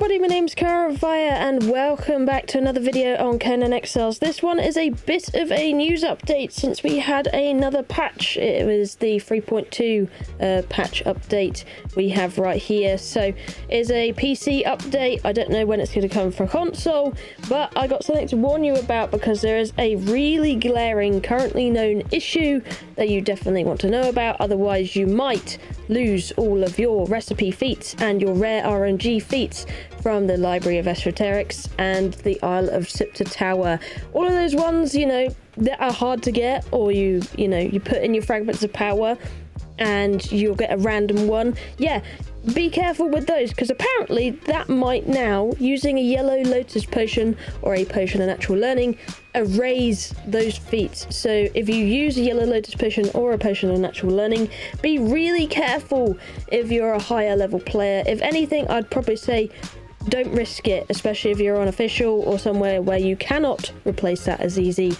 everybody, my name's Kiahonfire and welcome back to another video on Conan Exiles. This one is a bit of a news update since we had another patch. It was the 3.2 patch update we have right here. So it's a PC update. I don't know when it's going to come for console, but I got something to warn you about because there is a really glaring, currently known issue that you definitely want to know about. Otherwise you might lose all of your recipe feats and your rare RNG feats from the Library of Esoterics and the Isle of Sipta Tower. All of those ones, you know, that are hard to get, or you put in your fragments of power and you'll get a random one. Yeah, be careful with those, because apparently that might now, using a yellow Lotus potion or a potion of natural learning, erase those feats. So if you use a yellow Lotus potion or a potion of natural learning, be really careful if you're a higher level player. If anything, I'd probably say don't risk it, especially if you're on official or somewhere where you cannot replace that as easy.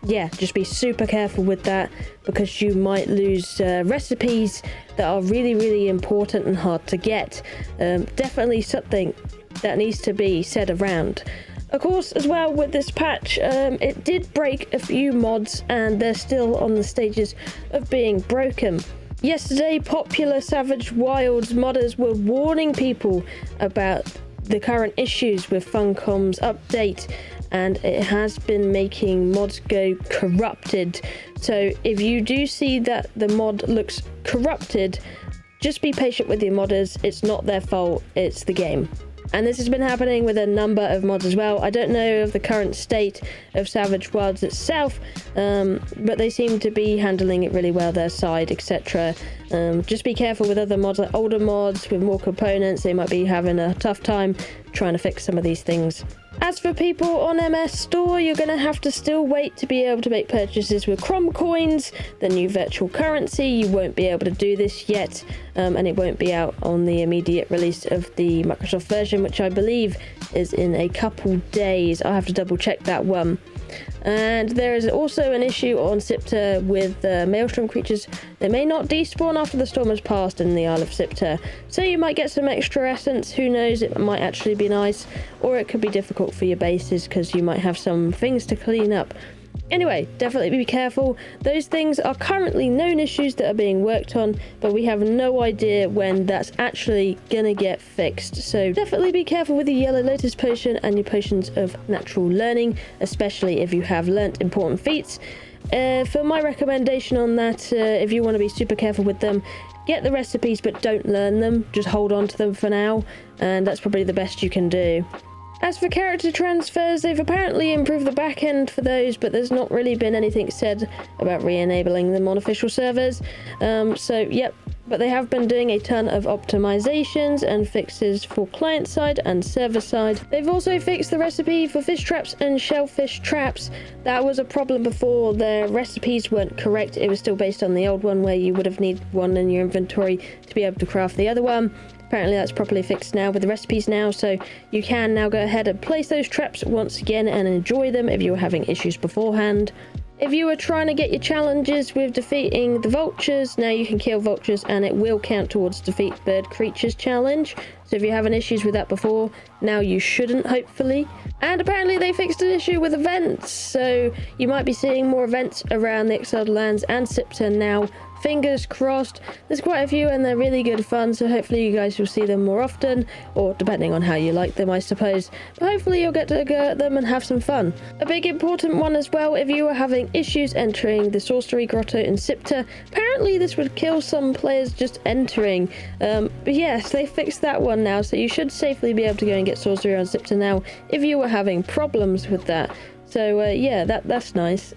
Yeah, just be super careful with that, because you might lose recipes that are really important and hard to get. Definitely something that needs to be said around. Of course, as well, with this patch, it did break a few mods and they're still on the stages of being broken. Yesterday, popular Savage Wilds modders were warning people about the current issues with Funcom's update, and it has been making mods go corrupted. So if you do see that the mod looks corrupted, just be patient with your modders. It's not their fault, it's the game. And this has been happening with a number of mods as well. I don't know of the current state of Savage Wilds itself, but they seem to be handling it really well, their side, etc. Just be careful with other mods, like older mods with more components. They might be having a tough time trying to fix some of these things. As for people on MS Store, you're going to have to still wait to be able to make purchases with Crom Coins, the new virtual currency. You won't be able to do this yet, and it won't be out on the immediate release of the Microsoft version, which I believe is in a couple days. I'll have to double check that one. And there is also an issue on Sipta with Maelstrom creatures. They may not despawn after the storm has passed in the Isle of Sipta, so you might get some extra essence. Who knows, it might actually be nice, or it could be difficult for your bases because you might have some things to clean up. Anyway, definitely be careful. Those things are currently known issues that are being worked on, but we have no idea when that's actually gonna get fixed. So definitely be careful with the yellow Lotus potion and your potions of natural learning, especially if you have learnt important feats. For my recommendation on that, if you want to be super careful with them, get the recipes but don't learn them. Just hold on to them for now, and that's probably the best you can do. As for character transfers, they've apparently improved the back end for those, but there's not really been anything said about re-enabling them on official servers. So yep, but they have been doing a ton of optimizations and fixes for client side and server side. They've also fixed the recipe for fish traps and shellfish traps. That was a problem before. Their recipes weren't correct. It was still based on the old one where you would have needed one in your inventory to be able to craft the other one. Apparently that's properly fixed now with the recipes now, so you can now go ahead and place those traps once again and enjoy them if you were having issues beforehand. If you were trying to get your challenges with defeating the vultures, now you can kill vultures and it will count towards defeat bird creatures challenge. So if you're having issues with that before, now you shouldn't, hopefully. And apparently they fixed an issue with events, so you might be seeing more events around the Exiled Lands and Sipta now. Fingers crossed. There's quite a few and they're really good fun, so hopefully you guys will see them more often, or depending on how you like them, I suppose. But hopefully you'll get to go at them and have some fun. A big important one as well, if you were having issues entering the Sorcery Grotto in Sipta, apparently this would kill some players just entering. But yes, they fixed that one now, so you should safely be able to go and get Sorcery on Sipta now if you were having problems with that. So yeah, that's nice.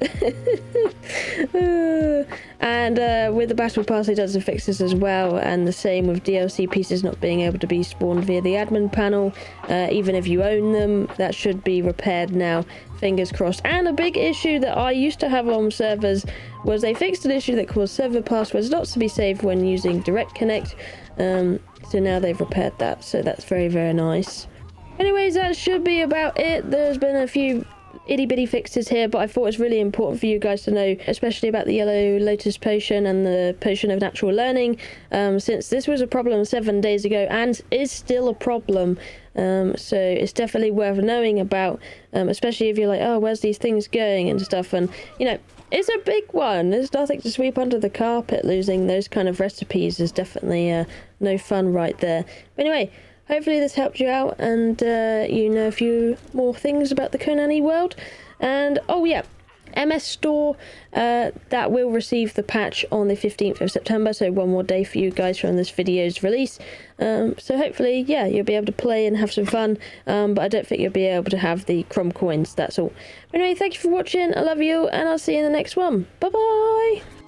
And with the Battle Pass it does the fixes as well, and the same with DLC pieces not being able to be spawned via the admin panel. Even if you own them, that should be repaired now, fingers crossed. And a big issue that I used to have on servers was they fixed an issue that caused server passwords not to be saved when using Direct Connect. So now they've repaired that, so that's very nice. Anyways, that should be about it. There's been a few itty bitty fixes here, but I thought it's really important for you guys to know, especially about the yellow Lotus potion and the potion of natural learning, since this was a problem 7 days ago and is still a problem. So it's definitely worth knowing about, especially if you're like, oh, where's these things going and stuff. And you know, it's a big one. There's nothing to sweep under the carpet. Losing those kind of recipes is definitely no fun right there. But anyway, hopefully this helped you out, and you know a few more things about the Conan world. And oh yeah, MS Store, that will receive the patch on the 15th of September, so one more day for you guys from this video's release. So hopefully, yeah, you'll be able to play and have some fun, but I don't think you'll be able to have the Crom coins, that's all. Anyway, thank you for watching, I love you, and I'll see you in the next one. Bye bye!